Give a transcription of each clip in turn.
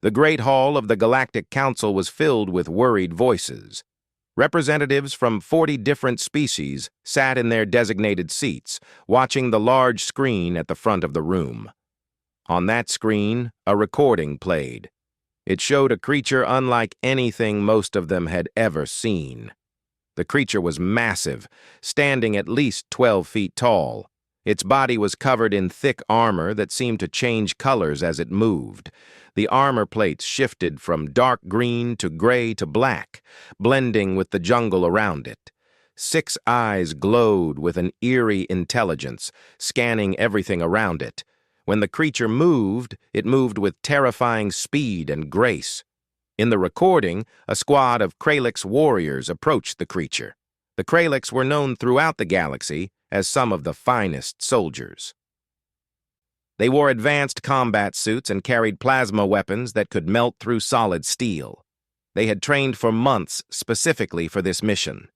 The Great Hall of the Galactic Council was filled with worried voices. Representatives from 40 different species sat in their designated seats, watching the large screen at the front of the room. On that screen, a recording played. It showed a creature unlike anything most of them had ever seen. The creature was massive, standing at least 12 feet tall. Its body was covered in thick armor that seemed to change colors as it moved. The armor plates shifted from dark green to gray to black, blending with the jungle around it. 6 eyes glowed with an eerie intelligence, scanning everything around it. When the creature moved, it moved with terrifying speed and grace. In the recording, a squad of Kralix warriors approached the creature. The Kralix were known throughout the galaxy as some of the finest soldiers. They wore advanced combat suits and carried plasma weapons that could melt through solid steel. They had trained for months specifically for this mission.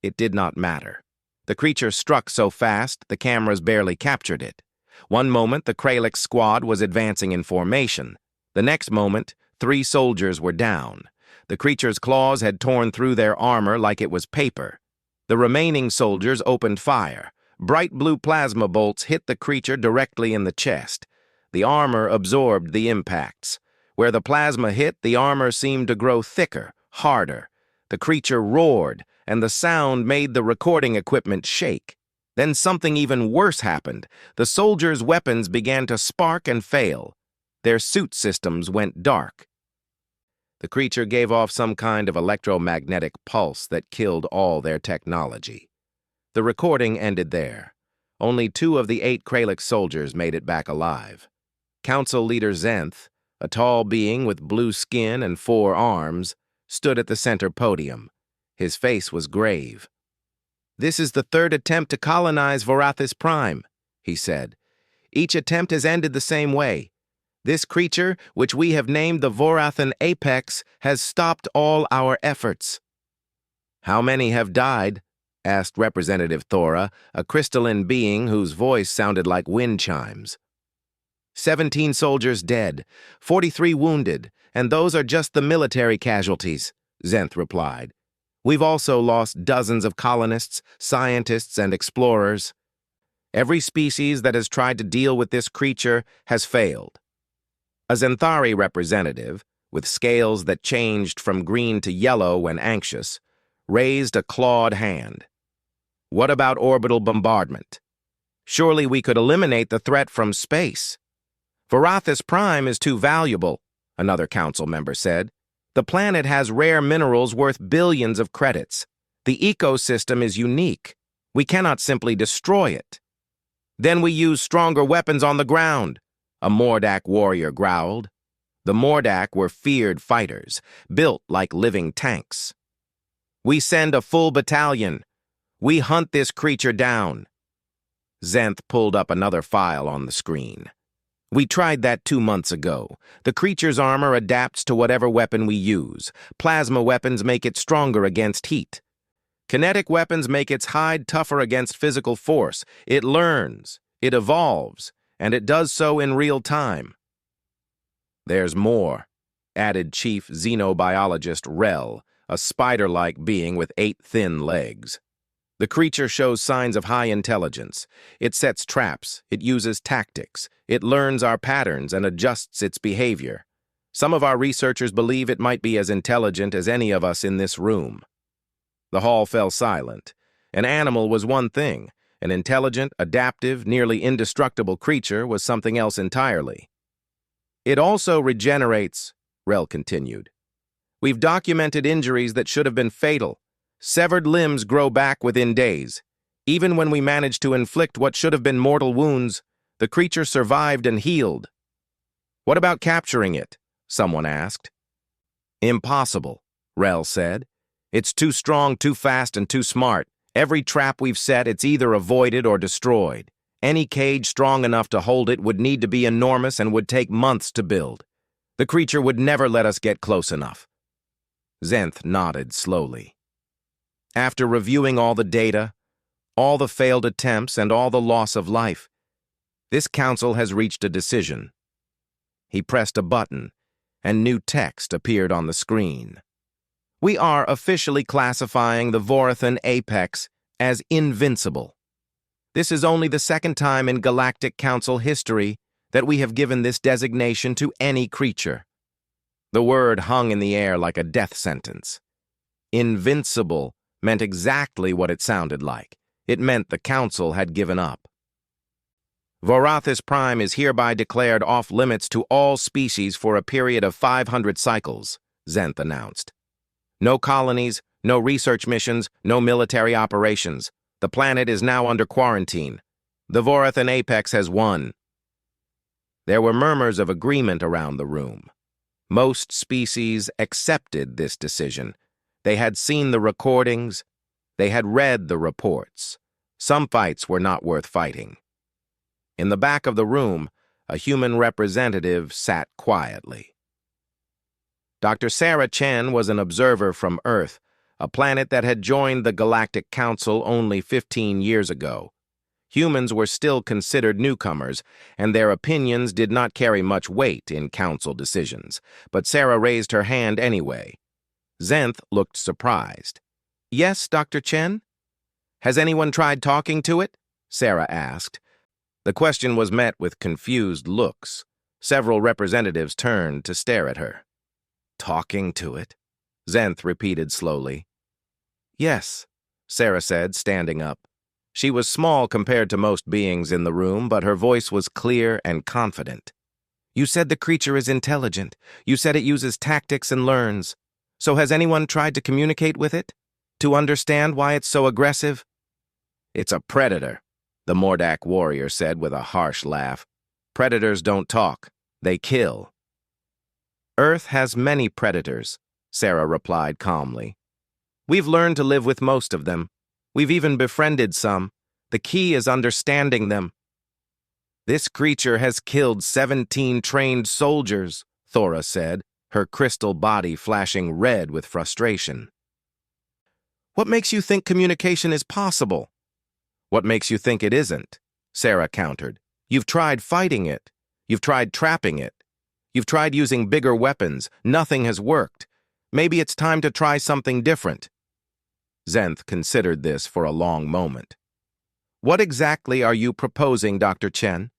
It did not matter. The creature struck so fast, the cameras barely captured it. One moment, the Kralix squad was advancing in formation. The next moment, 3 soldiers were down. The creature's claws had torn through their armor like it was paper. The remaining soldiers opened fire. Bright blue plasma bolts hit the creature directly in the chest. The armor absorbed the impacts. Where the plasma hit, the armor seemed to grow thicker, harder. The creature roared, and the sound made the recording equipment shake. Then something even worse happened. The soldiers' weapons began to spark and fail. Their suit systems went dark. The creature gave off some kind of electromagnetic pulse that killed all their technology. The recording ended there. Only 2 of the 8 Kralix soldiers made it back alive. Council leader Zenth, a tall being with blue skin and 4 arms, stood at the center podium. His face was grave. "This is the 3rd attempt to colonize Vorathis Prime," he said. "Each attempt has ended the same way. This creature, which we have named the Vorathan Apex, has stopped all our efforts." "How many have died?" asked Representative Thora, a crystalline being whose voice sounded like wind chimes. 17 soldiers dead, 43 wounded, and those are just the military casualties," Zenth replied. "We've also lost dozens of colonists, scientists, and explorers. Every species that has tried to deal with this creature has failed." A Zenthari representative, with scales that changed from green to yellow when anxious, raised a clawed hand. "What about orbital bombardment? Surely we could eliminate the threat from space." "Vorathis Prime is too valuable," another council member said. "The planet has rare minerals worth billions of credits. The ecosystem is unique. We cannot simply destroy it." "Then we use stronger weapons on the ground," a Mordak warrior growled. The Mordak were feared fighters, built like living tanks. "We send a full battalion. We hunt this creature down." Zenth pulled up another file on the screen. "We tried that 2 months ago. The creature's armor adapts to whatever weapon we use. Plasma weapons make it stronger against heat. Kinetic weapons make its hide tougher against physical force. It learns, it evolves, and it does so in real time." "There's more," added Chief Xenobiologist Rel, a spider-like being with 8 thin legs. "The creature shows signs of high intelligence. It sets traps, it uses tactics, it learns our patterns and adjusts its behavior. Some of our researchers believe it might be as intelligent as any of us in this room." The hall fell silent. An animal was one thing. An intelligent, adaptive, nearly indestructible creature was something else entirely. "It also regenerates," Rel continued. "We've documented injuries that should have been fatal. Severed limbs grow back within days. Even when we managed to inflict what should have been mortal wounds, the creature survived and healed." "What about capturing it?" someone asked. "Impossible," Rel said. "It's too strong, too fast, and too smart. Every trap we've set, it's either avoided or destroyed. Any cage strong enough to hold it would need to be enormous and would take months to build. The creature would never let us get close enough." Zenth nodded slowly. "After reviewing all the data, all the failed attempts, and all the loss of life, this council has reached a decision." He pressed a button. and new text appeared on the screen. We are officially classifying the Vorathan apex as invincible. This is only the second time in Galactic Council history that we have given this designation to any creature. The word hung in the air like a death sentence. Invincible meant exactly what it sounded like. It meant the Council had given up. Vorathis Prime is hereby declared off-limits to all species for a period of 500 cycles, Zenth announced. No colonies, no research missions, no military operations. The planet is now under quarantine. The Vorathan Apex has won. There were murmurs of agreement around the room. Most species accepted this decision. They had seen the recordings. They had read the reports. Some fights were not worth fighting. In the back of the room, a human representative sat quietly. Dr. Sarah Chen was an observer from Earth, a planet that had joined the Galactic Council only 15 years ago. Humans were still considered newcomers, and their opinions did not carry much weight in Council decisions, but Sarah raised her hand anyway. Zenth looked surprised. "Yes, Dr. Chen? Has anyone tried talking to it?" Sarah asked. The question was met with confused looks. Several representatives turned to stare at her. "Talking to it?" Zenth repeated slowly. "Yes," Sarah said, standing up. She was small compared to most beings in the room, but her voice was clear and confident. "You said the creature is intelligent. You said it uses tactics and learns. So has anyone tried to communicate with it? To understand why it's so aggressive?" "It's a predator," the Mordak warrior said with a harsh laugh. "Predators don't talk. They kill." "Earth has many predators," Sarah replied calmly. "We've learned to live with most of them. We've even befriended some. The key is understanding them." "This creature has killed 17 trained soldiers," Thora said, her crystal body flashing red with frustration. "What makes you think communication is possible?" "What makes you think it isn't?" Sarah countered. "You've tried fighting it. You've tried trapping it. You've tried using bigger weapons. Nothing has worked. Maybe it's time to try something different." Zenth considered this for a long moment. "What exactly are you proposing, Dr. Chen?"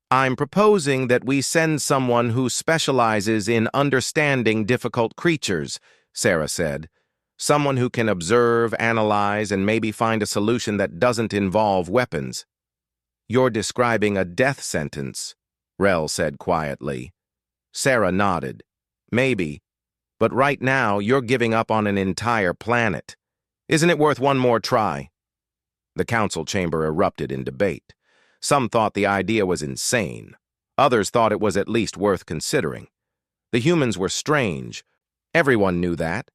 "I'm proposing that we send someone who specializes in understanding difficult creatures," Sarah said. "Someone who can observe, analyze, and maybe find a solution that doesn't involve weapons." "You're describing a death sentence," Rel said quietly. Sarah nodded. "Maybe. But right now, you're giving up on an entire planet. Isn't it worth one more try?" The council chamber erupted in debate. Some thought the idea was insane. Others thought it was at least worth considering. The humans were strange. Everyone knew that.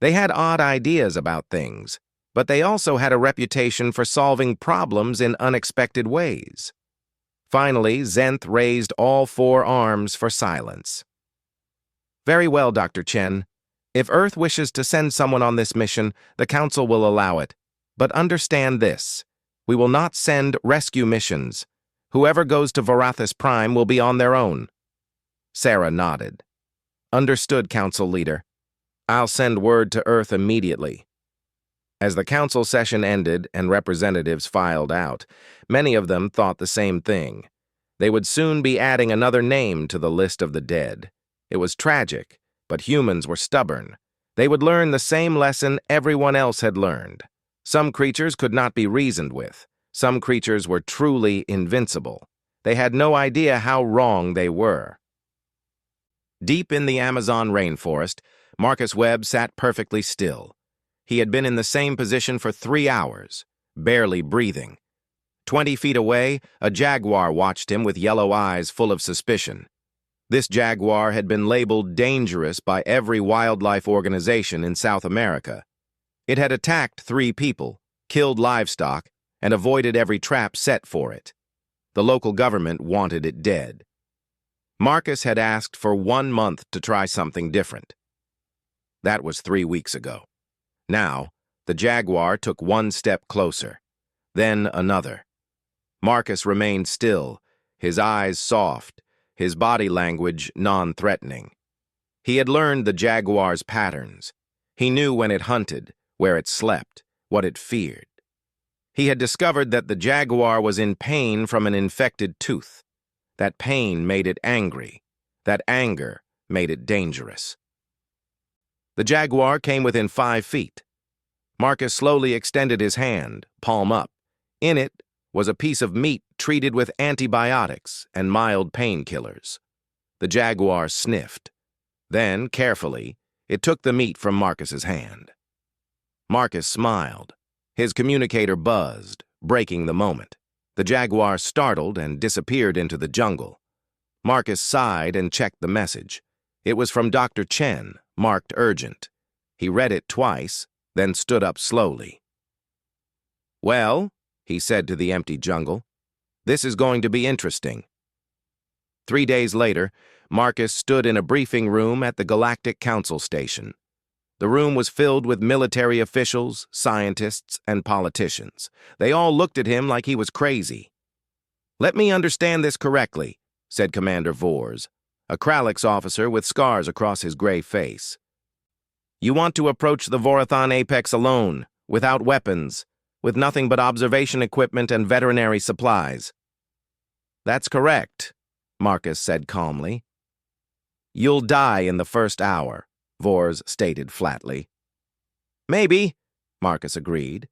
They had odd ideas about things, but they also had a reputation for solving problems in unexpected ways. Finally, Zenth raised all 4 arms for silence. "Very well, Dr. Chen. If Earth wishes to send someone on this mission, the Council will allow it. But understand this. We will not send rescue missions. Whoever goes to Vorathis Prime will be on their own." Sarah nodded. "Understood, Council Leader. I'll send word to Earth immediately." As the Council session ended and representatives filed out, many of them thought the same thing. They would soon be adding another name to the list of the dead. It was tragic, but humans were stubborn. They would learn the same lesson everyone else had learned. Some creatures could not be reasoned with. Some creatures were truly invincible. They had no idea how wrong they were. Deep in the Amazon rainforest, Marcus Webb sat perfectly still. He had been in the same position for 3 hours, barely breathing. 20 feet away, a jaguar watched him with yellow eyes full of suspicion. This jaguar had been labeled dangerous by every wildlife organization in South America. It had attacked 3 people, killed livestock, and avoided every trap set for it. The local government wanted it dead. Marcus had asked for 1 month to try something different. That was 3 weeks ago. Now, the jaguar took 1 step closer, then another. Marcus remained still, his eyes soft, his body language non-threatening. He had learned the jaguar's patterns. He knew when it hunted, where it slept, what it feared. He had discovered that the jaguar was in pain from an infected tooth. That pain made it angry. That anger made it dangerous. The jaguar came within 5 feet. Marcus slowly extended his hand, palm up. In it was a piece of meat treated with antibiotics and mild painkillers. The jaguar sniffed. Then, carefully, it took the meat from Marcus's hand. Marcus smiled. His communicator buzzed, breaking the moment. The jaguar startled and disappeared into the jungle. Marcus sighed and checked the message. It was from Dr. Chen, marked urgent. He read it twice, then stood up slowly. "Well," he said to the empty jungle, "this is going to be interesting." 3 days later, Marcus stood in a briefing room at the Galactic Council station. The room was filled with military officials, scientists, and politicians. They all looked at him like he was crazy. "Let me understand this correctly," said Commander Vors, a Kralix officer with scars across his gray face. "You want to approach the Vorathon Apex alone, without weapons, with nothing but observation equipment and veterinary supplies." "That's correct," Marcus said calmly. "You'll die in the first hour," Vors stated flatly. "Maybe," Marcus agreed.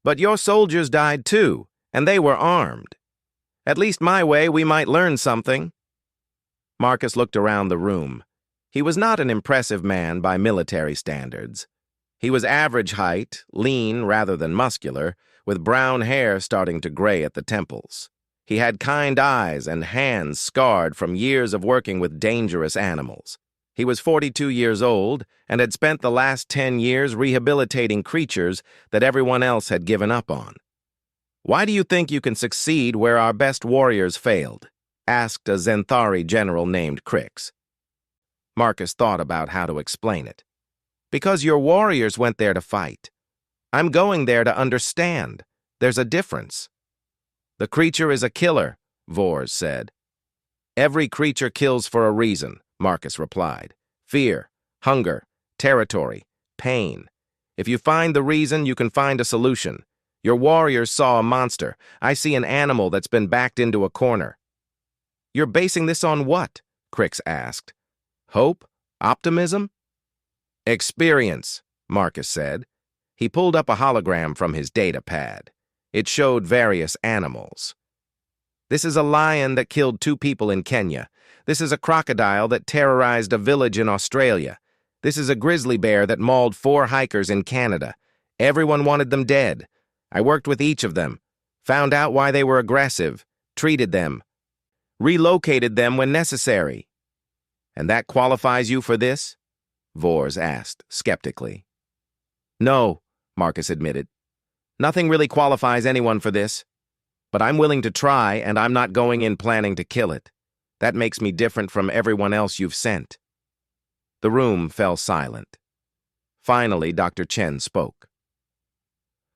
"But your soldiers died too, and they were armed. At least my way we might learn something." Marcus looked around the room. He was not an impressive man by military standards. He was average height, lean rather than muscular, with brown hair starting to gray at the temples. He had kind eyes and hands scarred from years of working with dangerous animals. He was 42 years old and had spent the last 10 years rehabilitating creatures that everyone else had given up on. "Why do you think you can succeed where our best warriors failed?" asked a Zenthari general named Crix. Marcus thought about how to explain it. "Because your warriors went there to fight. I'm going there to understand. There's a difference." "The creature is a killer," Vors said. "Every creature kills for a reason," Marcus replied. "Fear, hunger, territory, pain. If you find the reason, you can find a solution. Your warriors saw a monster. I see an animal that's been backed into a corner." "You're basing this on what?" Crix asked. "Hope? Optimism?" "Experience," Marcus said. He pulled up a hologram from his data pad. It showed various animals. "This is a lion that killed 2 people in Kenya. This is a crocodile that terrorized a village in Australia. This is a grizzly bear that mauled 4 hikers in Canada. Everyone wanted them dead. I worked with each of them, found out why they were aggressive, treated them, relocated them when necessary." "And that qualifies you for this?" Vors asked skeptically. "No," Marcus admitted. "Nothing really qualifies anyone for this. But I'm willing to try, and I'm not going in planning to kill it. That makes me different from everyone else you've sent." The room fell silent. Finally, Dr. Chen spoke.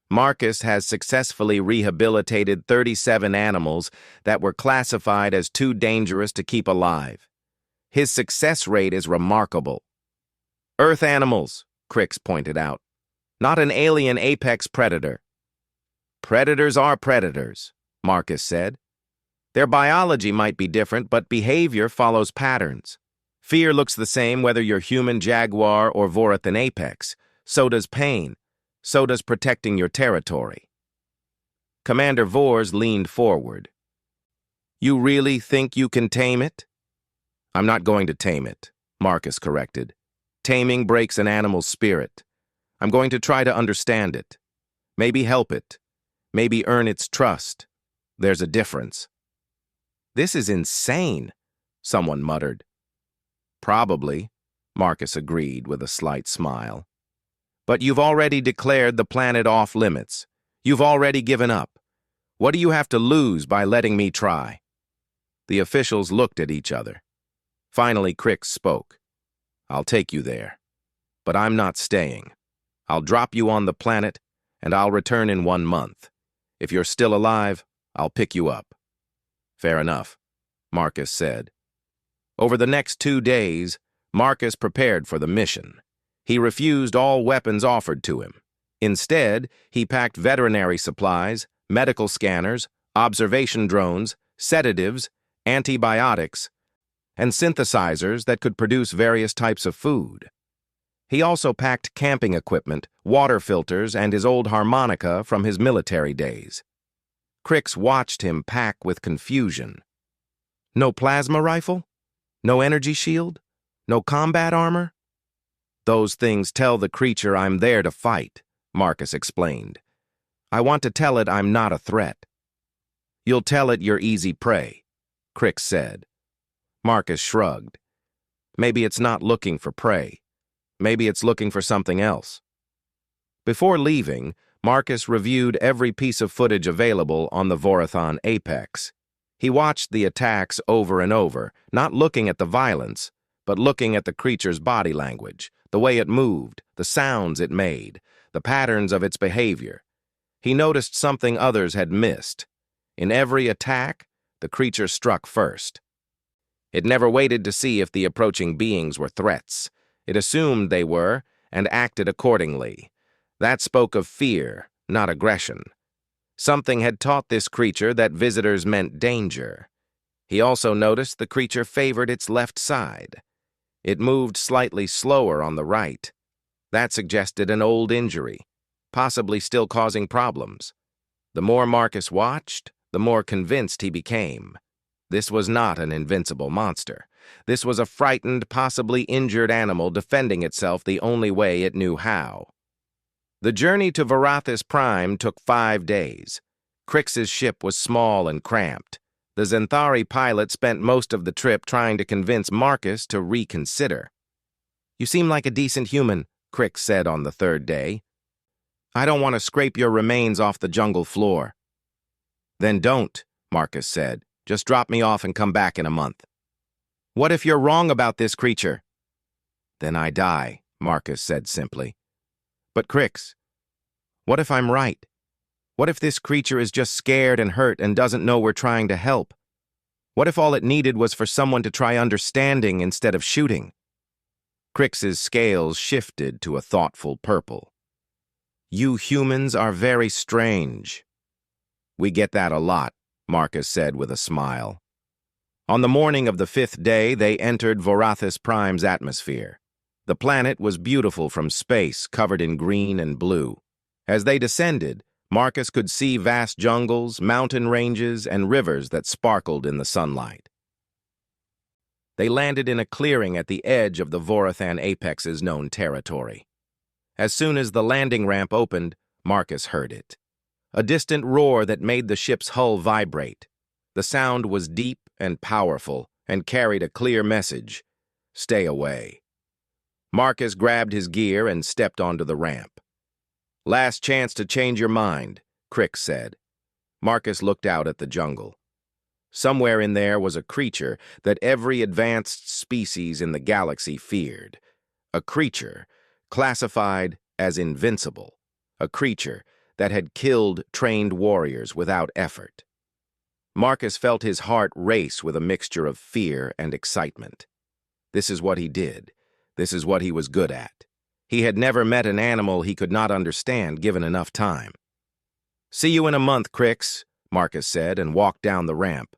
"Marcus has successfully rehabilitated 37 animals that were classified as too dangerous to keep alive. His success rate is remarkable." "Earth animals," Crix pointed out. "Not an alien apex predator." "Predators are predators," Marcus said. "Their biology might be different, but behavior follows patterns. Fear looks the same whether you're human jaguar or Vorathan apex. So does pain. So does protecting your territory." Commander Vors leaned forward. "You really think you can tame it?" "I'm not going to tame it," Marcus corrected. "Taming breaks an animal's spirit. I'm going to try to understand it. Maybe help it. Maybe earn its trust. There's a difference." "This is insane," someone muttered. "Probably," Marcus agreed with a slight smile. "But you've already declared the planet off limits. You've already given up. What do you have to lose by letting me try?" The officials looked at each other. Finally, Crix spoke. "I'll take you there. But I'm not staying. I'll drop you on the planet, and I'll return in 1 month. If you're still alive, I'll pick you up." "Fair enough," Marcus said. Over the next 2 days, Marcus prepared for the mission. He refused all weapons offered to him. Instead, he packed veterinary supplies, medical scanners, observation drones, sedatives, antibiotics, and synthesizers that could produce various types of food. He also packed camping equipment, water filters, and his old harmonica from his military days. Crix watched him pack with confusion. No plasma rifle? No energy shield? No combat armor? Those things tell the creature I'm there to fight, Marcus explained. I want to tell it I'm not a threat. You'll tell it you're easy prey, Crix said. Marcus shrugged. Maybe it's not looking for prey. Maybe it's looking for something else. Before leaving, Marcus reviewed every piece of footage available on the Vorathon Apex. He watched the attacks over and over, not looking at the violence, but looking at the creature's body language, the way it moved, the sounds it made, the patterns of its behavior. He noticed something others had missed. In every attack, the creature struck first. It never waited to see if the approaching beings were threats. It assumed they were, and acted accordingly. That spoke of fear, not aggression. Something had taught this creature that visitors meant danger. He also noticed the creature favored its left side. It moved slightly slower on the right. That suggested an old injury, possibly still causing problems. The more Marcus watched, the more convinced he became. This was not an invincible monster. This was a frightened, possibly injured animal defending itself the only way it knew how. The journey to Vorathis Prime took 5 days. Crix's ship was small and cramped. The Xanthari pilot spent most of the trip trying to convince Marcus to reconsider. You seem like a decent human, Crix said on the 3rd day. I don't want to scrape your remains off the jungle floor. Then don't, Marcus said. Just drop me off and come back in a month. What if you're wrong about this creature? Then I die, Marcus said simply. But Crix, what if I'm right? What if this creature is just scared and hurt and doesn't know we're trying to help? What if all it needed was for someone to try understanding instead of shooting? Crix's scales shifted to a thoughtful purple. You humans are very strange. We get that a lot, Marcus said with a smile. On the morning of the 5th day, they entered Vorathis Prime's atmosphere. The planet was beautiful from space, covered in green and blue. As they descended, Marcus could see vast jungles, mountain ranges, and rivers that sparkled in the sunlight. They landed in a clearing at the edge of the Vorathan Apex's known territory. As soon as the landing ramp opened, Marcus heard it. A distant roar that made the ship's hull vibrate. The sound was deep and powerful and carried a clear message: stay away. Marcus grabbed his gear and stepped onto the ramp. Last chance to change your mind, Crix said. Marcus looked out at the jungle. Somewhere in there was a creature that every advanced species in the galaxy feared. A creature classified as invincible. A creature that had killed trained warriors without effort. Marcus felt his heart race with a mixture of fear and excitement. This is what he did. This is what he was good at. He had never met an animal he could not understand given enough time. See you in a month, Crix, Marcus said and walked down the ramp.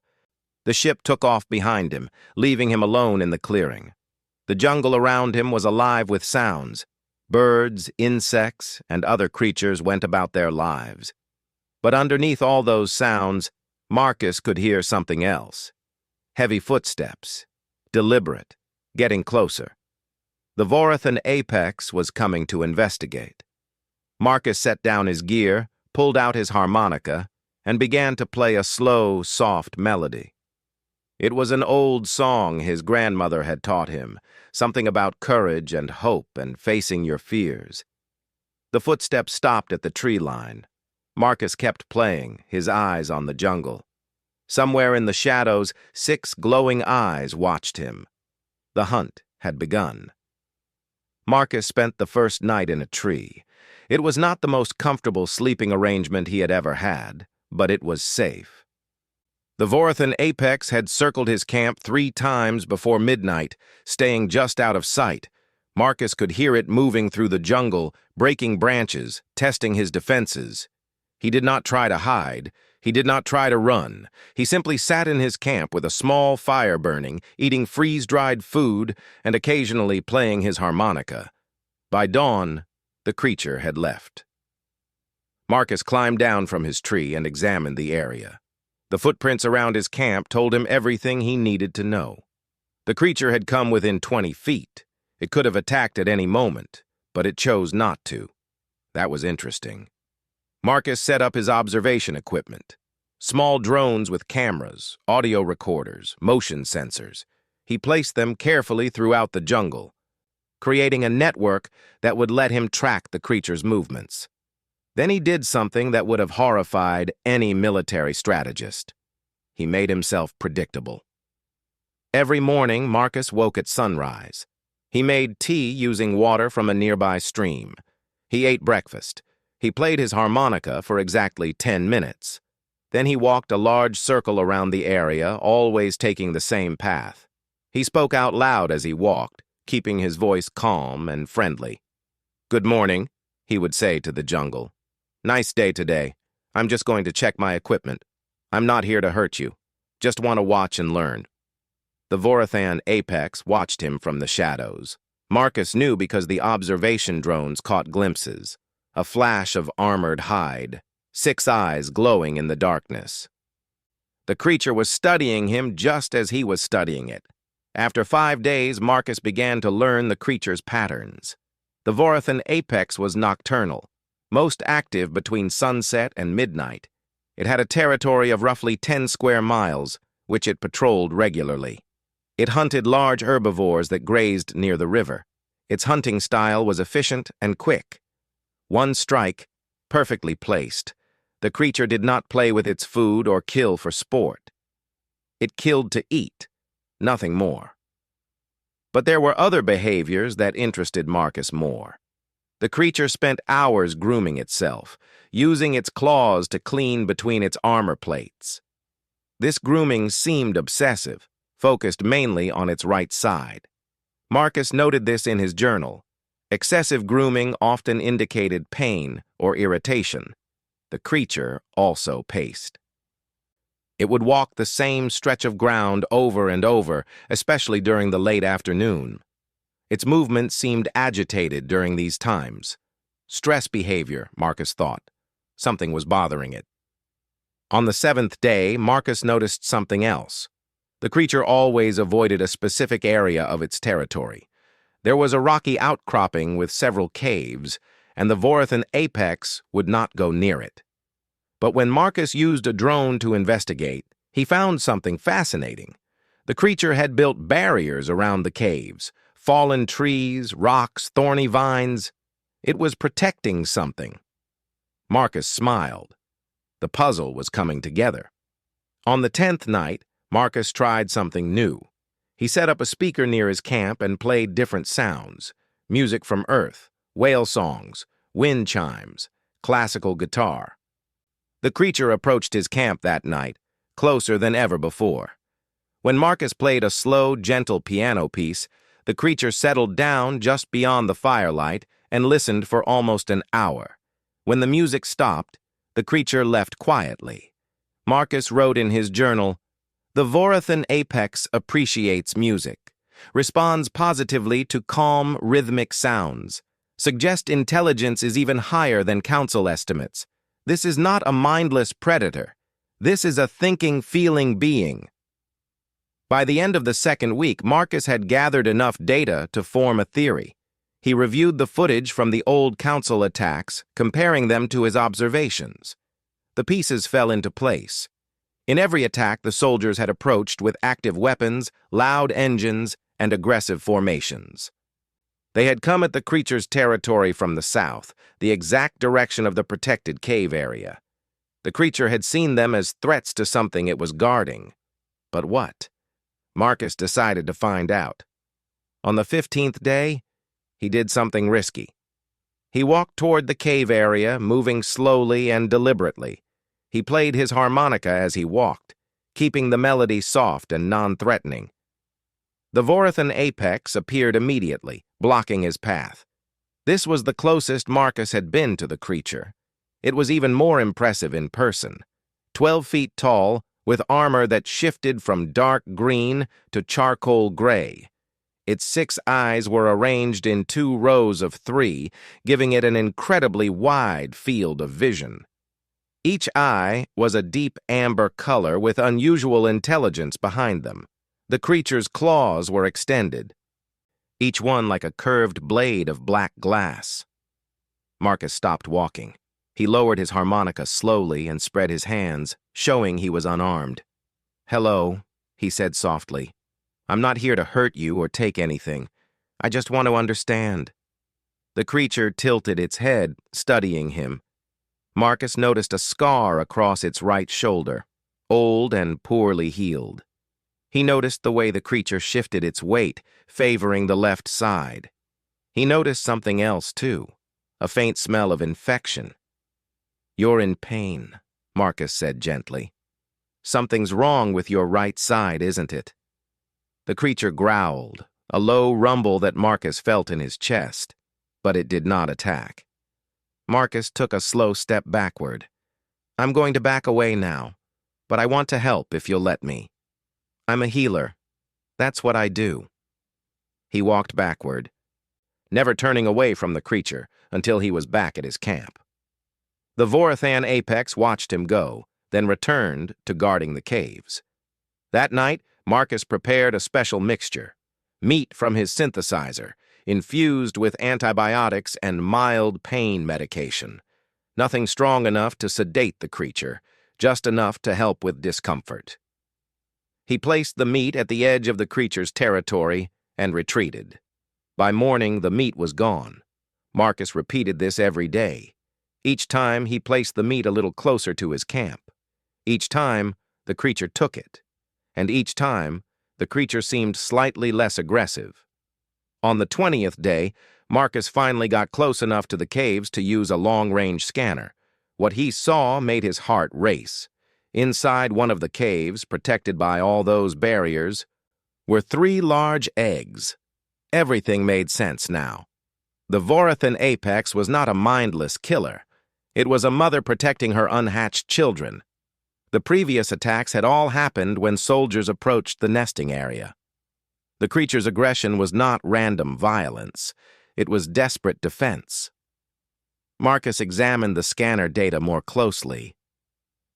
The ship took off behind him, leaving him alone in the clearing. The jungle around him was alive with sounds. Birds, insects, and other creatures went about their lives. But underneath all those sounds, Marcus could hear something else. Heavy footsteps, deliberate, getting closer. The Vorathan Apex was coming to investigate. Marcus set down his gear, pulled out his harmonica, and began to play a slow, soft melody. It was an old song his grandmother had taught him, something about courage and hope and facing your fears. The footsteps stopped at the tree line. Marcus kept playing, his eyes on the jungle. Somewhere in the shadows, 6 glowing eyes watched him. The hunt had begun. Marcus spent the first night in a tree. It was not the most comfortable sleeping arrangement he had ever had, but it was safe. The Vorathan apex had circled his camp 3 times before midnight, staying just out of sight. Marcus could hear it moving through the jungle, breaking branches, testing his defenses. He did not try to hide. He did not try to run. He simply sat in his camp with a small fire burning, eating freeze-dried food, and occasionally playing his harmonica. By dawn, the creature had left. Marcus climbed down from his tree and examined the area. The footprints around his camp told him everything he needed to know. The creature had come within 20 feet. It could have attacked at any moment, but it chose not to. That was interesting. Marcus set up his observation equipment. Small drones with cameras, audio recorders, motion sensors. He placed them carefully throughout the jungle, creating a network that would let him track the creature's movements. Then he did something that would have horrified any military strategist. He made himself predictable. Every morning, Marcus woke at sunrise. He made tea using water from a nearby stream. He ate breakfast. He played his harmonica for exactly 10 minutes. Then he walked a large circle around the area, always taking the same path. He spoke out loud as he walked, keeping his voice calm and friendly. "Good morning," he would say to the jungle. "Nice day today. I'm just going to check my equipment. I'm not here to hurt you. Just want to watch and learn." The Vorathan apex watched him from the shadows. Marcus knew because the observation drones caught glimpses. A flash of armored hide, 6 eyes glowing in the darkness. The creature was studying him just as he was studying it. After 5 days, Marcus began to learn the creature's patterns. The Vorathan apex was nocturnal, most active between sunset and midnight. It had a territory of roughly 10 square miles, which it patrolled regularly. It hunted large herbivores that grazed near the river. Its hunting style was efficient and quick. One strike, perfectly placed. The creature did not play with its food or kill for sport. It killed to eat, nothing more. But there were other behaviors that interested Marcus more. The creature spent hours grooming itself, using its claws to clean between its armor plates. This grooming seemed obsessive, focused mainly on its right side. Marcus noted this in his journal. Excessive grooming often indicated pain or irritation. The creature also paced. It would walk the same stretch of ground over and over, especially during the late afternoon. Its movement seemed agitated during these times. Stress behavior, Marcus thought. Something was bothering it. On the 7th day, Marcus noticed something else. The creature always avoided a specific area of its territory. There was a rocky outcropping with several caves, and the Vorathan apex would not go near it. But when Marcus used a drone to investigate, he found something fascinating. The creature had built barriers around the caves, fallen trees, rocks, thorny vines. It was protecting something. Marcus smiled. The puzzle was coming together. On the 10th night, Marcus tried something new. He set up a speaker near his camp and played different sounds: music from Earth, whale songs, wind chimes, classical guitar. The creature approached his camp that night, closer than ever before. When Marcus played a slow, gentle piano piece, the creature settled down just beyond the firelight and listened for almost an hour. When the music stopped, the creature left quietly. Marcus wrote in his journal, "The Vorathan apex appreciates music, responds positively to calm, rhythmic sounds, suggests intelligence is even higher than council estimates. This is not a mindless predator. This is a thinking, feeling being." By the end of the 2nd week, Marcus had gathered enough data to form a theory. He reviewed the footage from the old council attacks, comparing them to his observations. The pieces fell into place. In every attack, the soldiers had approached with active weapons, loud engines, and aggressive formations. They had come at the creature's territory from the south, the exact direction of the protected cave area. The creature had seen them as threats to something it was guarding. But what? Marcus decided to find out. On the 15th day, he did something risky. He walked toward the cave area, moving slowly and deliberately. He played his harmonica as he walked, keeping the melody soft and non-threatening. The Vorathan apex appeared immediately, blocking his path. This was the closest Marcus had been to the creature. It was even more impressive in person. 12 feet tall, with armor that shifted from dark green to charcoal gray. Its 6 eyes were arranged in 2 rows of 3, giving it an incredibly wide field of vision. Each eye was a deep amber color with unusual intelligence behind them. The creature's claws were extended, each one like a curved blade of black glass. Marcus stopped walking. He lowered his harmonica slowly and spread his hands, showing he was unarmed. "Hello," he said softly. "I'm not here to hurt you or take anything. I just want to understand." The creature tilted its head, studying him. Marcus noticed a scar across its right shoulder, old and poorly healed. He noticed the way the creature shifted its weight, favoring the left side. He noticed something else, too, a faint smell of infection. "You're in pain," Marcus said gently. "Something's wrong with your right side, isn't it?" The creature growled, a low rumble that Marcus felt in his chest, but it did not attack. Marcus took a slow step backward. "I'm going to back away now, but I want to help if you'll let me. I'm a healer. That's what I do." He walked backward, never turning away from the creature until he was back at his camp. The Vorathan apex watched him go, then returned to guarding the caves. That night, Marcus prepared a special mixture, meat from his synthesizer, infused with antibiotics and mild pain medication. Nothing strong enough to sedate the creature, just enough to help with discomfort. He placed the meat at the edge of the creature's territory and retreated. By morning, the meat was gone. Marcus repeated this every day. Each time, he placed the meat a little closer to his camp. Each time, the creature took it. And each time, the creature seemed slightly less aggressive. On the 20th day, Marcus finally got close enough to the caves to use a long-range scanner. What he saw made his heart race. Inside one of the caves, protected by all those barriers, were 3 large eggs. Everything made sense now. The Vorathan apex was not a mindless killer. It was a mother protecting her unhatched children. The previous attacks had all happened when soldiers approached the nesting area. The creature's aggression was not random violence. It was desperate defense. Marcus examined the scanner data more closely.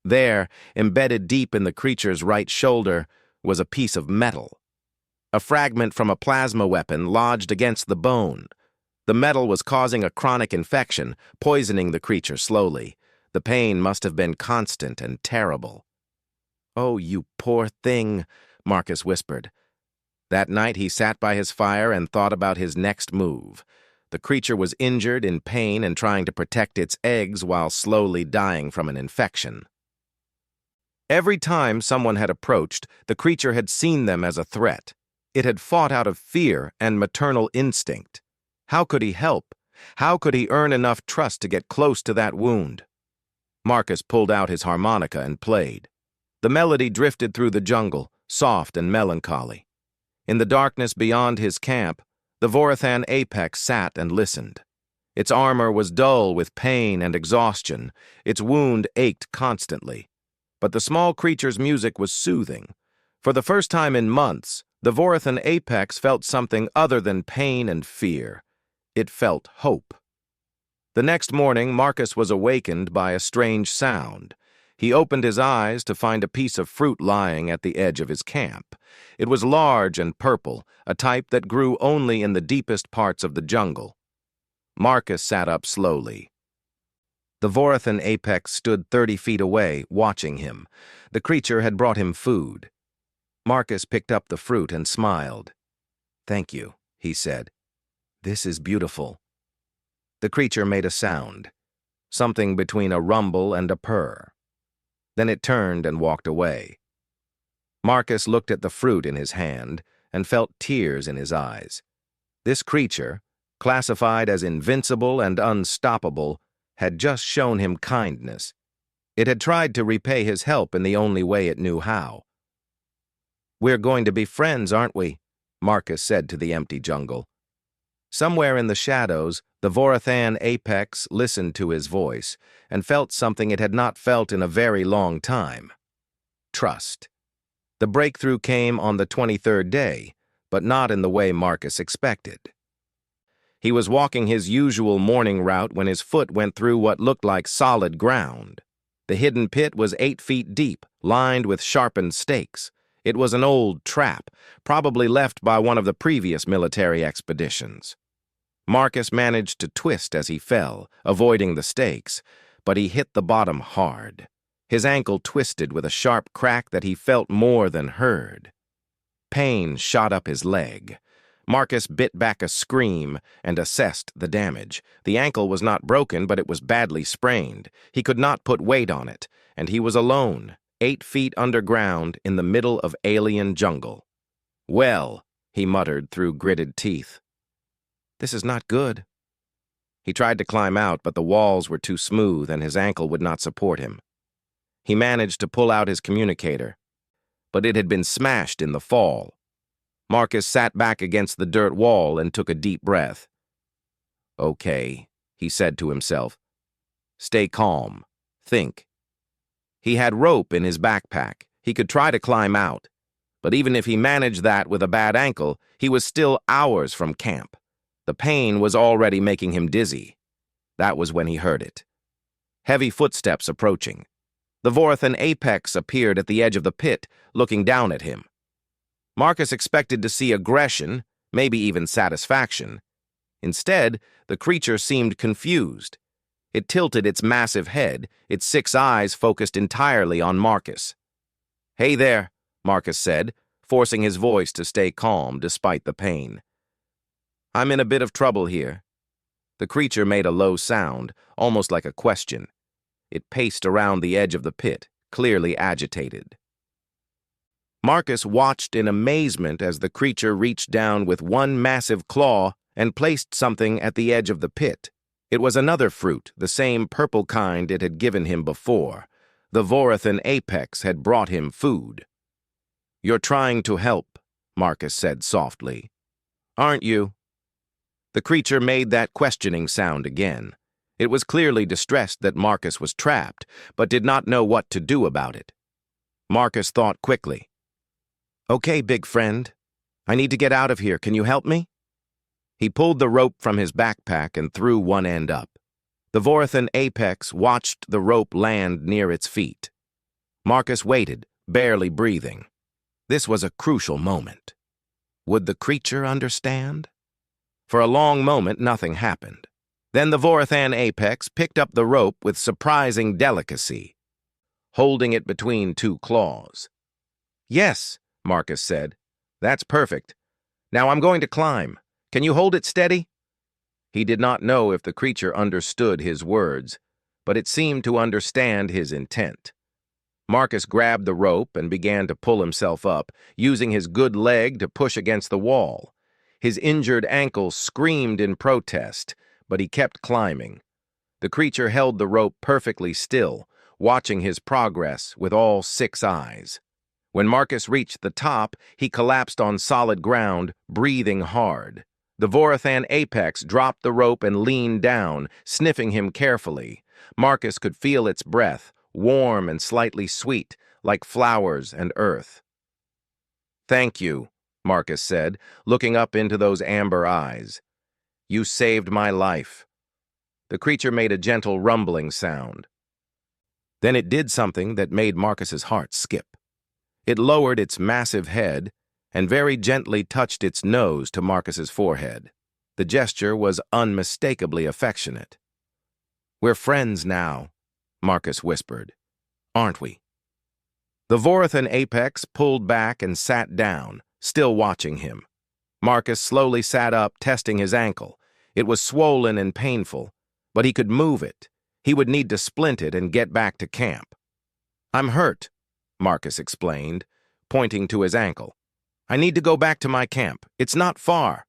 There, embedded deep in the creature's right shoulder, was a piece of metal. A fragment from a plasma weapon lodged against the bone. The metal was causing a chronic infection, poisoning the creature slowly. The pain must have been constant and terrible. "Oh, you poor thing," Marcus whispered. That night he sat by his fire and thought about his next move. The creature was injured, in pain, and trying to protect its eggs while slowly dying from an infection. Every time someone had approached, the creature had seen them as a threat. It had fought out of fear and maternal instinct. How could he help? How could he earn enough trust to get close to that wound? Marcus pulled out his harmonica and played. The melody drifted through the jungle, soft and melancholy. In the darkness beyond his camp, the Vorathan apex sat and listened. Its armor was dull with pain and exhaustion. Its wound ached constantly. But the small creature's music was soothing. For the first time in months, the Vorathan apex felt something other than pain and fear. It felt hope. The next morning, Marcus was awakened by a strange sound. He opened his eyes to find a piece of fruit lying at the edge of his camp. It was large and purple, a type that grew only in the deepest parts of the jungle. Marcus sat up slowly. The Vorathan apex stood 30 feet away, watching him. The creature had brought him food. Marcus picked up the fruit and smiled. "Thank you," he said. "This is beautiful." The creature made a sound, something between a rumble and a purr. Then it turned and walked away. Marcus looked at the fruit in his hand and felt tears in his eyes. This creature, classified as invincible and unstoppable, had just shown him kindness. It had tried to repay his help in the only way it knew how, "We're going to be friends, aren't we?" Marcus said to the empty jungle. Somewhere in the shadows, the Vorathan apex listened to his voice and felt something it had not felt in a very long time. Trust. The breakthrough came on the 23rd day, but not in the way Marcus expected. He was walking his usual morning route when his foot went through what looked like solid ground. The hidden pit was 8 feet deep, lined with sharpened stakes. It was an old trap, probably left by one of the previous military expeditions. Marcus managed to twist as he fell, avoiding the stakes, but he hit the bottom hard. His ankle twisted with a sharp crack that he felt more than heard. Pain shot up his leg. Marcus bit back a scream and assessed the damage. The ankle was not broken, but it was badly sprained. He could not put weight on it, and he was alone, 8 feet underground in the middle of alien jungle. "Well," he muttered through gritted teeth. "This is not good." He tried to climb out, but the walls were too smooth and his ankle would not support him. He managed to pull out his communicator, but it had been smashed in the fall. Marcus sat back against the dirt wall and took a deep breath. "Okay," he said to himself. "Stay calm. Think." He had rope in his backpack. He could try to climb out, but even if he managed that with a bad ankle, he was still hours from camp. The pain was already making him dizzy. That was when he heard it. Heavy footsteps approaching. The Vorathan apex appeared at the edge of the pit, looking down at him. Marcus expected to see aggression, maybe even satisfaction. Instead, the creature seemed confused. It tilted its massive head, its 6 eyes focused entirely on Marcus. "Hey there," Marcus said, forcing his voice to stay calm despite the pain. "I'm in a bit of trouble here." The creature made a low sound, almost like a question. It paced around the edge of the pit, clearly agitated. Marcus watched in amazement as the creature reached down with one massive claw and placed something at the edge of the pit. It was another fruit, the same purple kind it had given him before. The Vorathan apex had brought him food. "You're trying to help," Marcus said softly. "Aren't you?" The creature made that questioning sound again. It was clearly distressed that Marcus was trapped, but did not know what to do about it. Marcus thought quickly. "Okay, big friend. I need to get out of here. Can you help me?" He pulled the rope from his backpack and threw one end up. The Vorathan apex watched the rope land near its feet. Marcus waited, barely breathing. This was a crucial moment. Would the creature understand? For a long moment, nothing happened. Then the Vorathan apex picked up the rope with surprising delicacy, holding it between 2 claws. "Yes," Marcus said. "That's perfect. Now I'm going to climb. Can you hold it steady?" He did not know if the creature understood his words, but it seemed to understand his intent. Marcus grabbed the rope and began to pull himself up, using his good leg to push against the wall. His injured ankle screamed in protest, but he kept climbing. The creature held the rope perfectly still, watching his progress with all 6 eyes. When Marcus reached the top, he collapsed on solid ground, breathing hard. The Vorathan apex dropped the rope and leaned down, sniffing him carefully. Marcus could feel its breath, warm and slightly sweet, like flowers and earth. "Thank you," Marcus said, looking up into those amber eyes. "You saved my life." The creature made a gentle rumbling sound. Then it did something that made Marcus's heart skip. It lowered its massive head and very gently touched its nose to Marcus's forehead. The gesture was unmistakably affectionate. "We're friends now," Marcus whispered. "Aren't we?" The Vorathan apex pulled back and sat down, still watching him. Marcus slowly sat up, testing his ankle. It was swollen and painful, but he could move it. He would need to splint it and get back to camp. "I'm hurt," Marcus explained, pointing to his ankle. "I need to go back to my camp. It's not far."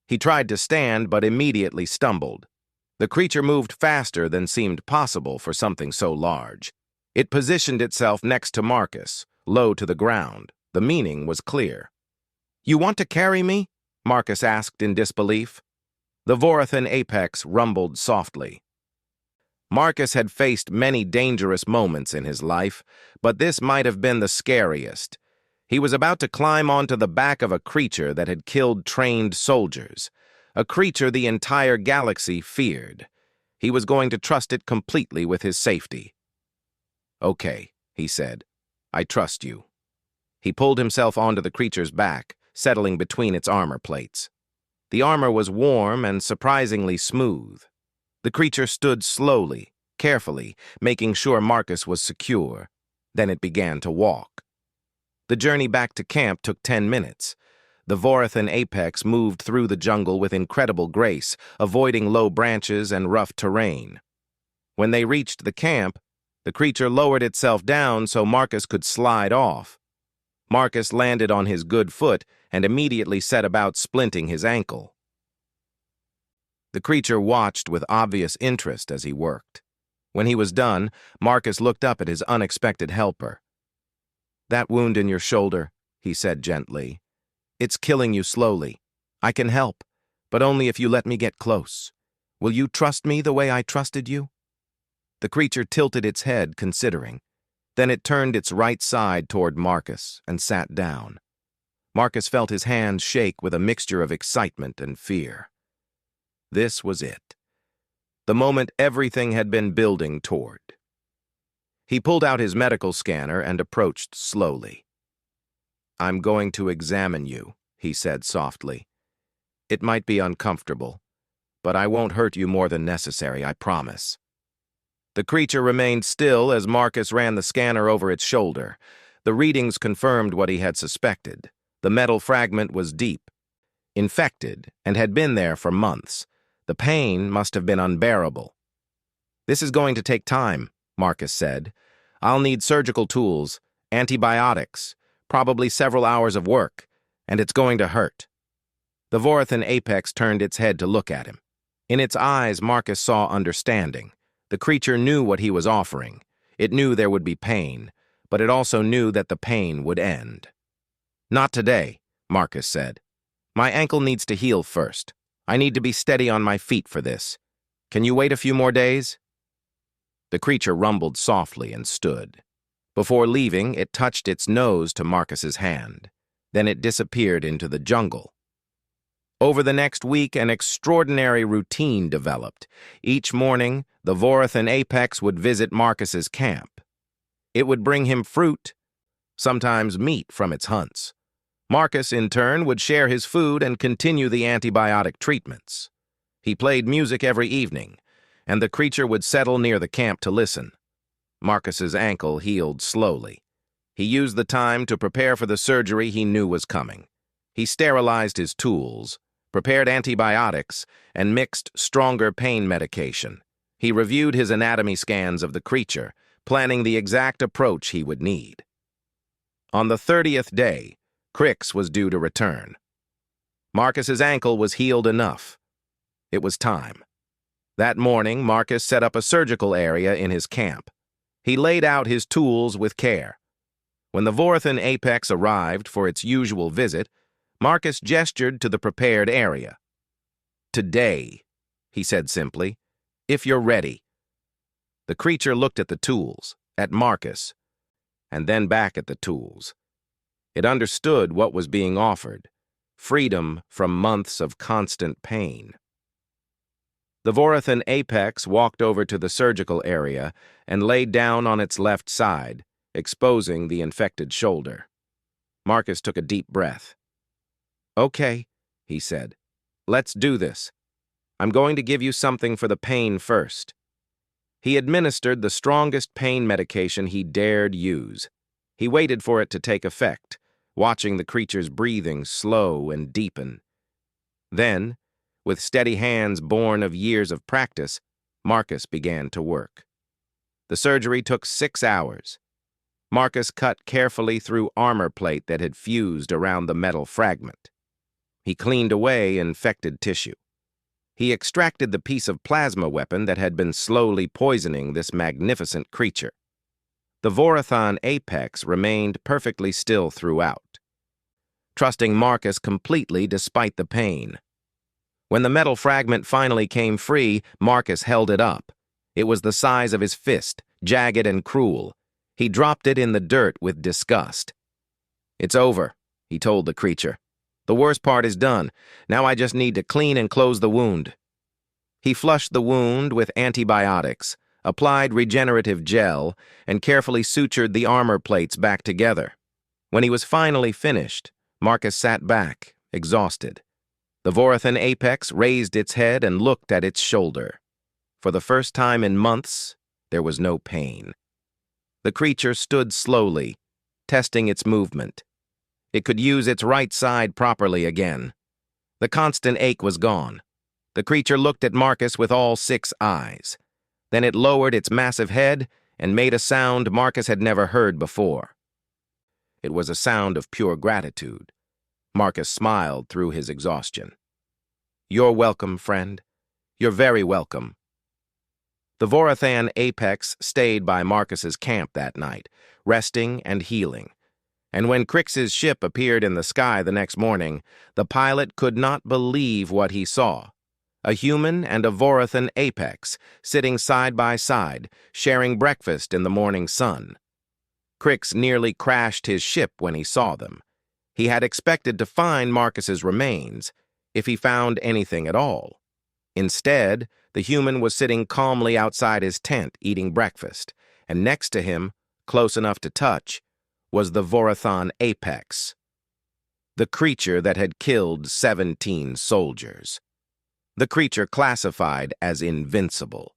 He tried to stand, but immediately stumbled. The creature moved faster than seemed possible for something so large. It positioned itself next to Marcus, low to the ground. The meaning was clear. "You want to carry me?" Marcus asked in disbelief. The Vorathan apex rumbled softly. Marcus had faced many dangerous moments in his life, but this might have been the scariest. He was about to climb onto the back of a creature that had killed trained soldiers, a creature the entire galaxy feared. He was going to trust it completely with his safety. "Okay," he said. "I trust you." He pulled himself onto the creature's back, settling between its armor plates. The armor was warm and surprisingly smooth. The creature stood slowly, carefully, making sure Marcus was secure. Then it began to walk. The journey back to camp took 10 minutes. The Vorathan apex moved through the jungle with incredible grace, avoiding low branches and rough terrain. When they reached the camp, the creature lowered itself down so Marcus could slide off. Marcus landed on his good foot and immediately set about splinting his ankle. The creature watched with obvious interest as he worked. When he was done, Marcus looked up at his unexpected helper. "That wound in your shoulder," he said gently. "It's killing you slowly. I can help, but only if you let me get close. Will you trust me the way I trusted you?" The creature tilted its head, considering. Then it turned its right side toward Marcus and sat down. Marcus felt his hands shake with a mixture of excitement and fear. This was it. The moment everything had been building toward. He pulled out his medical scanner and approached slowly. "I'm going to examine you," he said softly. "It might be uncomfortable, but I won't hurt you more than necessary, I promise." The creature remained still as Marcus ran the scanner over its shoulder. The readings confirmed what he had suspected. The metal fragment was deep, infected, and had been there for months. The pain must have been unbearable. "This is going to take time," Marcus said. "I'll need surgical tools, antibiotics, probably several hours of work, and it's going to hurt." The Vorathan apex turned its head to look at him. In its eyes, Marcus saw understanding. The creature knew what he was offering. It knew there would be pain, but it also knew that the pain would end. "Not today," Marcus said. "My ankle needs to heal first. I need to be steady on my feet for this. Can you wait a few more days?" The creature rumbled softly and stood. Before leaving, it touched its nose to Marcus's hand. Then it disappeared into the jungle. Over the next week, an extraordinary routine developed. Each morning, the Vorathan apex would visit Marcus's camp. It would bring him fruit, sometimes meat from its hunts. Marcus, in turn, would share his food and continue the antibiotic treatments. He played music every evening, and the creature would settle near the camp to listen. Marcus's ankle healed slowly. He used the time to prepare for the surgery he knew was coming. He sterilized his tools, prepared antibiotics, and mixed stronger pain medication. He reviewed his anatomy scans of the creature, planning the exact approach he would need. On the 30th day, Crix was due to return. Marcus's ankle was healed enough. It was time. That morning, Marcus set up a surgical area in his camp. He laid out his tools with care. When the Vorathan apex arrived for its usual visit, Marcus gestured to the prepared area. "Today," he said simply, "if you're ready." The creature looked at the tools, at Marcus, and then back at the tools. It understood what was being offered: freedom from months of constant pain. The Vorathan apex walked over to the surgical area and laid down on its left side, exposing the infected shoulder. Marcus took a deep breath. "Okay," he said. "Let's do this. I'm going to give you something for the pain first." He administered the strongest pain medication he dared use. He waited for it to take effect, watching the creature's breathing slow and deepen. Then, with steady hands born of years of practice, Marcus began to work. The surgery took 6 hours. Marcus cut carefully through armor plate that had fused around the metal fragment. He cleaned away infected tissue. He extracted the piece of plasma weapon that had been slowly poisoning this magnificent creature. The Vorathon apex remained perfectly still throughout, trusting Marcus completely despite the pain. When the metal fragment finally came free, Marcus held it up. It was the size of his fist, jagged and cruel. He dropped it in the dirt with disgust. "It's over," he told the creature. "The worst part is done. Now I just need to clean and close the wound." He flushed the wound with antibiotics, applied regenerative gel, and carefully sutured the armor plates back together. When he was finally finished, Marcus sat back, exhausted. The Vorathon apex raised its head and looked at its shoulder. For the first time in months, there was no pain. The creature stood slowly, testing its movement. It could use its right side properly again. The constant ache was gone. The creature looked at Marcus with all 6 eyes. Then it lowered its massive head and made a sound Marcus had never heard before. It was a sound of pure gratitude. Marcus smiled through his exhaustion. "You're welcome, friend. You're very welcome." The Vorathon apex stayed by Marcus's camp that night, resting and healing. And when Crix's ship appeared in the sky the next morning, the pilot could not believe what he saw. A human and a Vorathon apex, sitting side by side, sharing breakfast in the morning sun. Crix nearly crashed his ship when he saw them. He had expected to find Marcus's remains, if he found anything at all. Instead, the human was sitting calmly outside his tent eating breakfast, and next to him, close enough to touch, was the Vorathon apex, the creature that had killed 17 soldiers. The creature classified as Invincible.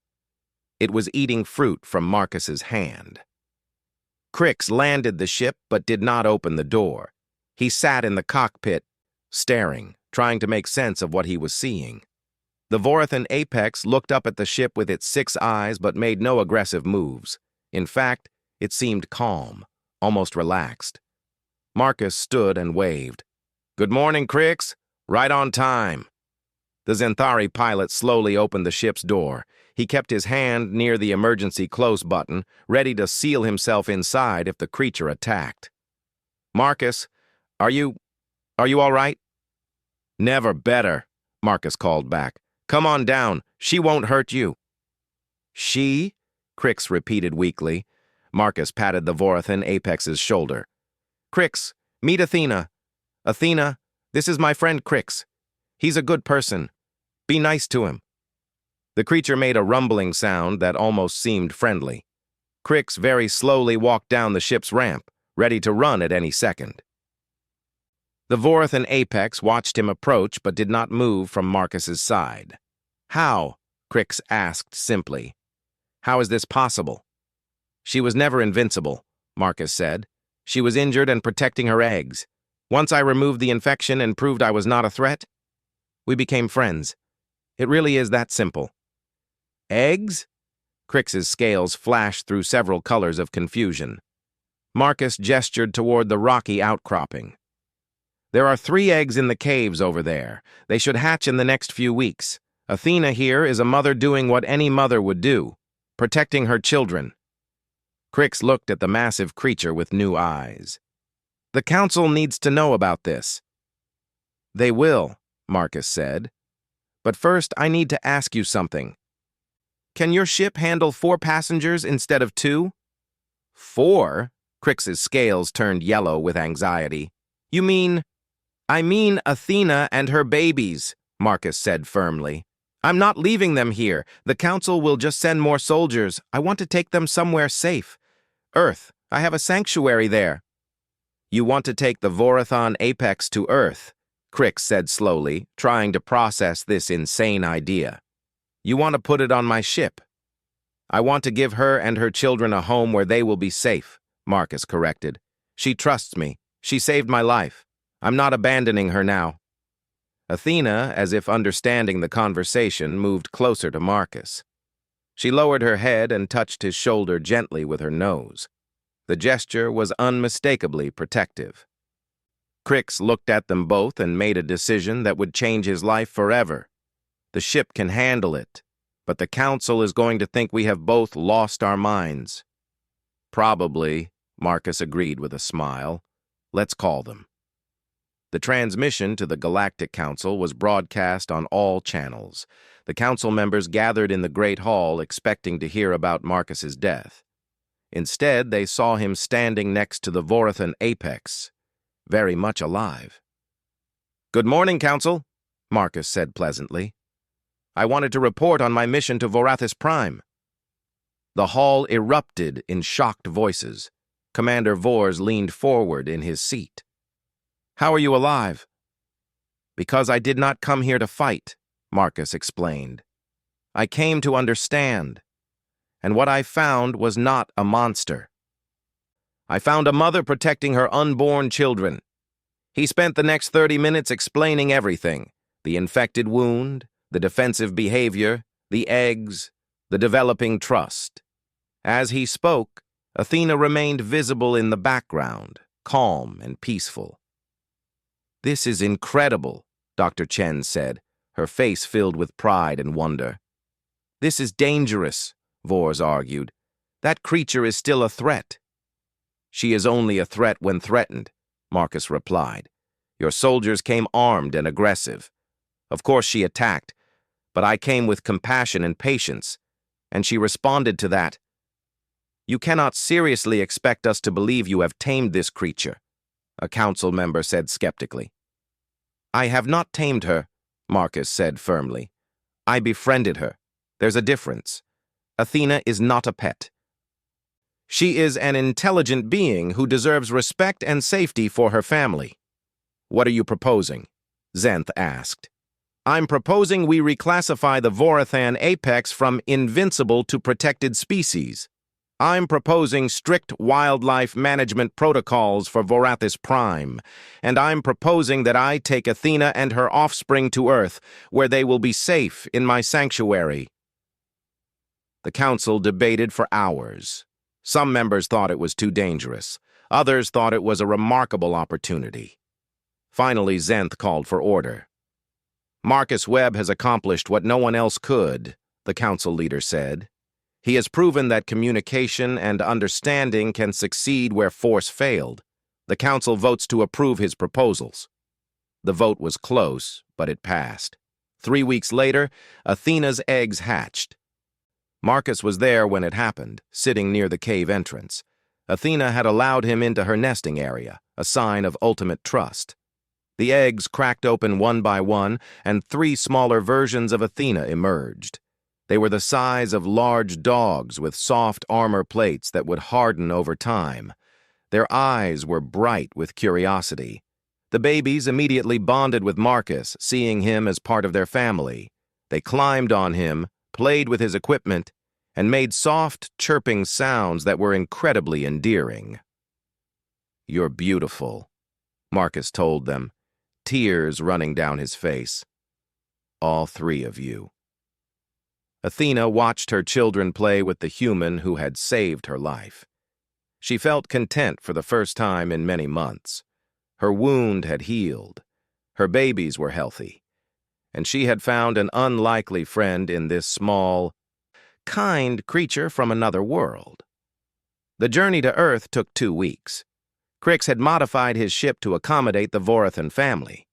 It was eating fruit from Marcus's hand. Crix landed the ship but did not open the door. He sat in the cockpit, staring, trying to make sense of what he was seeing. The Vorathon apex looked up at the ship with its 6 eyes but made no aggressive moves. In fact, it seemed calm, almost relaxed. Marcus stood and waved. "Good morning, Crix. Right on time." The Xanthari pilot slowly opened the ship's door. He kept his hand near the emergency close button, ready to seal himself inside if the creature attacked. "Marcus, are you all right?" "Never better," Marcus called back. "Come on down. She won't hurt you." "She?" Crix repeated weakly. Marcus patted the Vorathon apex's shoulder. "Crix, meet Athena. Athena, this is my friend Crix. He's a good person. Be nice to him." The creature made a rumbling sound that almost seemed friendly. Crix very slowly walked down the ship's ramp, ready to run at any second. The Vorathon apex watched him approach but did not move from Marcus's side. "How?" Crix asked simply. "How is this possible?" "She was never invincible," Marcus said. "She was injured and protecting her eggs. Once I removed the infection and proved I was not a threat, we became friends. It really is that simple." "Eggs?" Crix's scales flashed through several colors of confusion. Marcus gestured toward the rocky outcropping. "There are 3 eggs in the caves over there. They should hatch in the next few weeks. Athena here is a mother doing what any mother would do, protecting her children." Crix looked at the massive creature with new eyes. "The council needs to know about this." "They will," Marcus said. "But first I need to ask you something. Can your ship handle 4 passengers instead of 2? 4? Crix's scales turned yellow with anxiety. "You mean—" "I mean Athena and her babies," Marcus said firmly. "I'm not leaving them here. The council will just send more soldiers. I want to take them somewhere safe. Earth. I have a sanctuary there." "You want to take the Vorathon apex to Earth," Crix said slowly, trying to process this insane idea. "You want to put it on my ship." "I want to give her and her children a home where they will be safe," Marcus corrected. "She trusts me. She saved my life. I'm not abandoning her now." Athena, as if understanding the conversation, moved closer to Marcus. She lowered her head and touched his shoulder gently with her nose. The gesture was unmistakably protective. Crix looked at them both and made a decision that would change his life forever. The ship can handle it, but the council is going to think we have both lost our minds. Probably, Marcus agreed with a smile. Let's call them. The transmission to the Galactic Council was broadcast on all channels. The council members gathered in the Great Hall expecting to hear about Marcus's death. Instead, they saw him standing next to the Vorathan apex, very much alive. "Good morning, Council," Marcus said pleasantly. "I wanted to report on my mission to Vorathis Prime." The hall erupted in shocked voices. Commander Vors leaned forward in his seat. "How are you alive?" "Because I did not come here to fight," Marcus explained. "I came to understand, and what I found was not a monster. I found a mother protecting her unborn children." He spent the next 30 minutes explaining everything: the infected wound, the defensive behavior, the eggs, the developing trust. As he spoke, Athena remained visible in the background, calm and peaceful. "This is incredible," Dr. Chen said, her face filled with pride and wonder. "This is dangerous," Vors argued. "That creature is still a threat." "She is only a threat when threatened," Marcus replied. "Your soldiers came armed and aggressive. Of course she attacked, but I came with compassion and patience, and she responded to that. You cannot seriously expect us to believe you have tamed this creature," a council member said skeptically. "I have not tamed her," Marcus said firmly. "I befriended her. There's a difference. Athena is not a pet. She is an intelligent being who deserves respect and safety for her family." "What are you proposing?" Zenth asked. "I'm proposing we reclassify the Vorathan apex from Invincible to protected species. I'm proposing strict wildlife management protocols for Vorathis Prime, and I'm proposing that I take Athena and her offspring to Earth, where they will be safe in my sanctuary." The council debated for hours. Some members thought it was too dangerous. Others thought it was a remarkable opportunity. Finally, Zenth called for order. "Marcus Webb has accomplished what no one else could," the council leader said. "He has proven that communication and understanding can succeed where force failed. The council votes to approve his proposals." The vote was close, but it passed. 3 weeks later, Athena's eggs hatched. Marcus was there when it happened, sitting near the cave entrance. Athena had allowed him into her nesting area, a sign of ultimate trust. The eggs cracked open one by one, and 3 smaller versions of Athena emerged. They were the size of large dogs with soft armor plates that would harden over time. Their eyes were bright with curiosity. The babies immediately bonded with Marcus, seeing him as part of their family. They climbed on him, played with his equipment, and made soft, chirping sounds that were incredibly endearing. "You're beautiful," Marcus told them, tears running down his face. "All 3 of you." Athena watched her children play with the human who had saved her life. She felt content for the first time in many months. Her wound had healed. Her babies were healthy. And she had found an unlikely friend in this small, kind creature from another world. The journey to Earth took 2 weeks. Crix had modified his ship to accommodate the Vorathan family.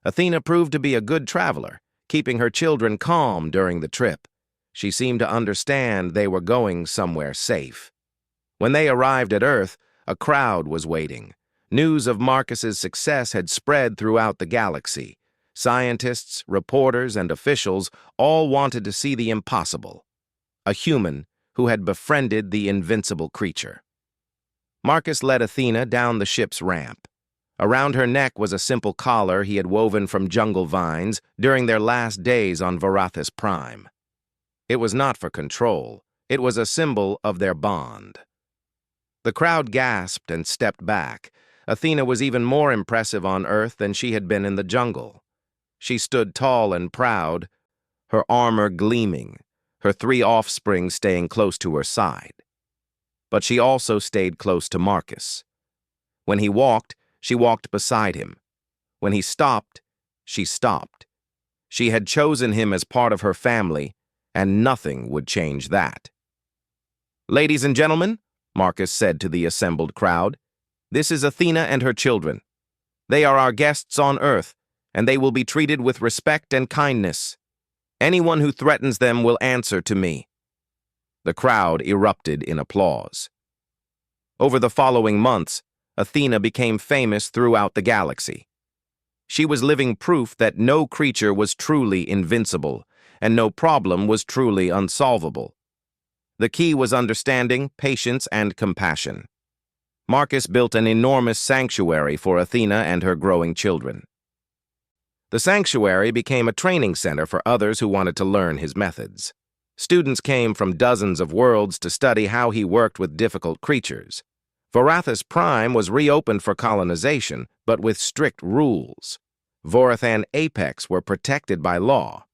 Athena proved to be a good traveler, keeping her children calm during the trip. She seemed to understand they were going somewhere safe. When they arrived at Earth, a crowd was waiting. News of Marcus's success had spread throughout the galaxy. Scientists, reporters, and officials all wanted to see the impossible: a human who had befriended the invincible creature. Marcus led Athena down the ship's ramp. Around her neck was a simple collar he had woven from jungle vines during their last days on Vorathis Prime. It was not for control. It was a symbol of their bond. The crowd gasped and stepped back. Athena was even more impressive on Earth than she had been in the jungle. She stood tall and proud, her armor gleaming, her 3 offspring staying close to her side. But she also stayed close to Marcus. When he walked, she walked beside him. When he stopped, she stopped. She had chosen him as part of her family, and nothing would change that. "Ladies and gentlemen, Marcus said to the assembled crowd. "This is Athena and her children. They are our guests on Earth, and they will be treated with respect and kindness. Anyone who threatens them will answer to me." The crowd erupted in applause. Over the following months, Athena became famous throughout the galaxy. She was living proof that no creature was truly invincible, and no problem was truly unsolvable. The key was understanding, patience, and compassion. Marcus built an enormous sanctuary for Athena and her growing children. The sanctuary became a training center for others who wanted to learn his methods. Students came from dozens of worlds to study how he worked with difficult creatures. Vorathis Prime was reopened for colonization, but with strict rules. Vorath and Apex were protected by law.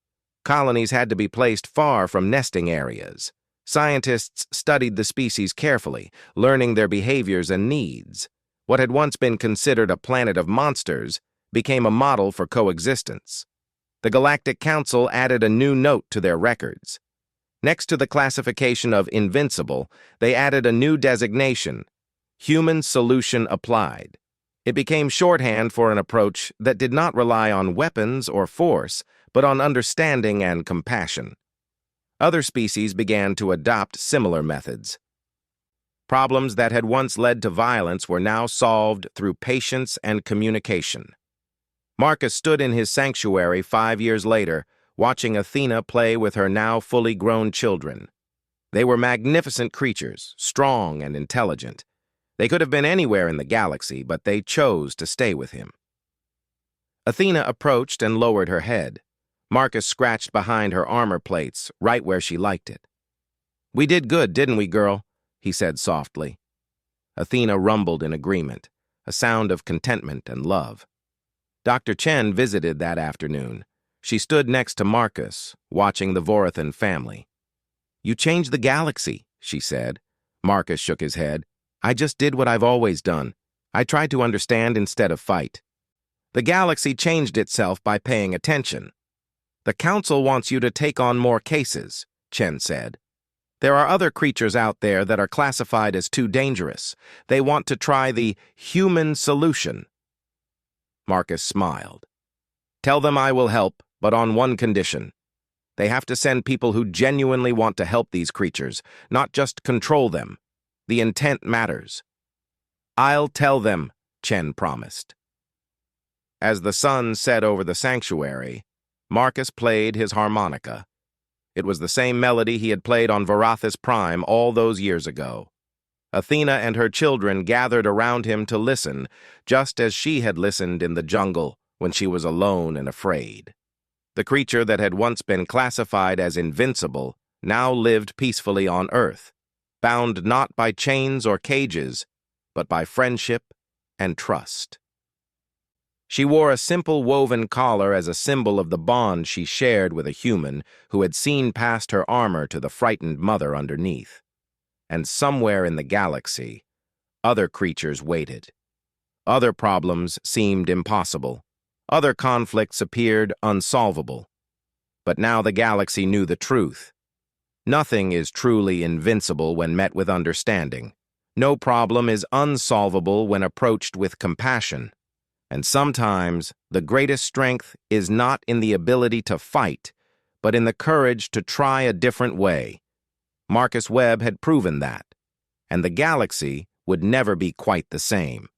Colonies had to be placed far from nesting areas. Scientists studied the species carefully, learning their behaviors and needs. What had once been considered a planet of monsters became a model for coexistence. The Galactic Council added a new note to their records. Next to the classification of Invincible, they added a new designation: Human Solution Applied. It became shorthand for an approach that did not rely on weapons or force, but on understanding and compassion. Other species began to adopt similar methods. Problems that had once led to violence were now solved through patience and communication. Marcus stood in his sanctuary 5 years later, watching Athena play with her now fully grown children. They were magnificent creatures, strong and intelligent. They could have been anywhere in the galaxy, but they chose to stay with him. Athena approached and lowered her head. Marcus scratched behind her armor plates, right where she liked it. "We did good, didn't we, girl?" he said softly. Athena rumbled in agreement, a sound of contentment and love. Dr. Chen visited that afternoon. She stood next to Marcus, watching the Vorathan family. "You changed the galaxy," she said. Marcus shook his head. "I just did what I've always done. I tried to understand instead of fight." "The galaxy changed itself by paying attention. The Council wants you to take on more cases," Chen said. "There are other creatures out there that are classified as too dangerous. They want to try the human solution." Marcus smiled. "Tell them I will help, but on one condition. They have to send people who genuinely want to help these creatures, not just control them. The intent matters." "I'll tell them," Chen promised. As the sun set over the sanctuary, Marcus played his harmonica. It was the same melody he had played on Vorathis Prime all those years ago. Athena and her children gathered around him to listen, just as she had listened in the jungle when she was alone and afraid. The creature that had once been classified as invincible now lived peacefully on Earth, bound not by chains or cages, but by friendship and trust. She wore a simple woven collar as a symbol of the bond she shared with a human who had seen past her armor to the frightened mother underneath. And somewhere in the galaxy, other creatures waited. Other problems seemed impossible. Other conflicts appeared unsolvable. But now the galaxy knew the truth. Nothing is truly invincible when met with understanding. No problem is unsolvable when approached with compassion. And sometimes, the greatest strength is not in the ability to fight, but in the courage to try a different way. Marcus Webb had proven that, and the galaxy would never be quite the same.